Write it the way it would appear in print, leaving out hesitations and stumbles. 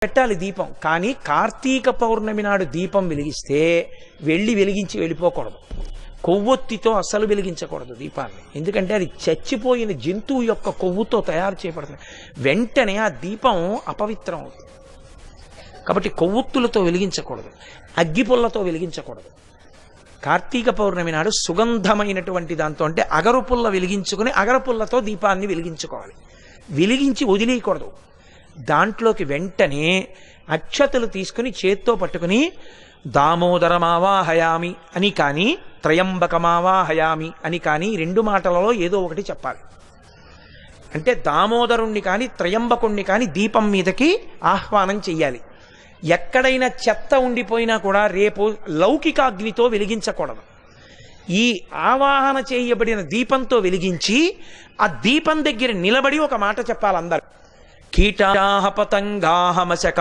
పెట్టాలి దీపం. కానీ కార్తీక పౌర్ణమి నాడు దీపం వెలిగిస్తే వెలిగించి వెళ్ళిపోకూడదు. కొవ్వొత్తితో అస్సలు వెలిగించకూడదు దీపాన్ని. ఎందుకంటే అది చచ్చిపోయిన జంతువు యొక్క కొవ్వుతో తయారు చేయబడుతుంది. వెంటనే ఆ దీపం అపవిత్రం అవుతుంది. కాబట్టి కొవ్వొత్తులతో వెలిగించకూడదు, అగ్గిపుల్లతో వెలిగించకూడదు. కార్తీక పౌర్ణమి నాడు సుగంధమైనటువంటి దాంతో, అంటే అగరుపుల్ల వెలిగించుకుని అగరపుల్లతో దీపాన్ని వెలిగించుకోవాలి. వెలిగించి వదిలేయకూడదు. దాంట్లోకి వెంటనే అక్షతలు తీసుకుని చేత్తో పట్టుకుని దామోదరమావాహయామి అని కానీ త్రయంబకమావాహయామి అని కానీ రెండు మాటలలో ఏదో ఒకటి చెప్పాలి. అంటే దామోదరుణ్ణి కానీ త్రయంబకుణ్ణి కానీ దీపం మీదకి ఆహ్వానం చెయ్యాలి. ఎక్కడైనా చెత్త ఉండిపోయినా కూడా రేపు లౌకికాగ్నితో వెలిగించకూడదు. ఈ ఆవాహన చేయబడిన దీపంతో వెలిగించి ఆ దీపం దగ్గర నిలబడి ఒక మాట చెప్పాలి అందరు. కీటాహ పతంగాహ మశక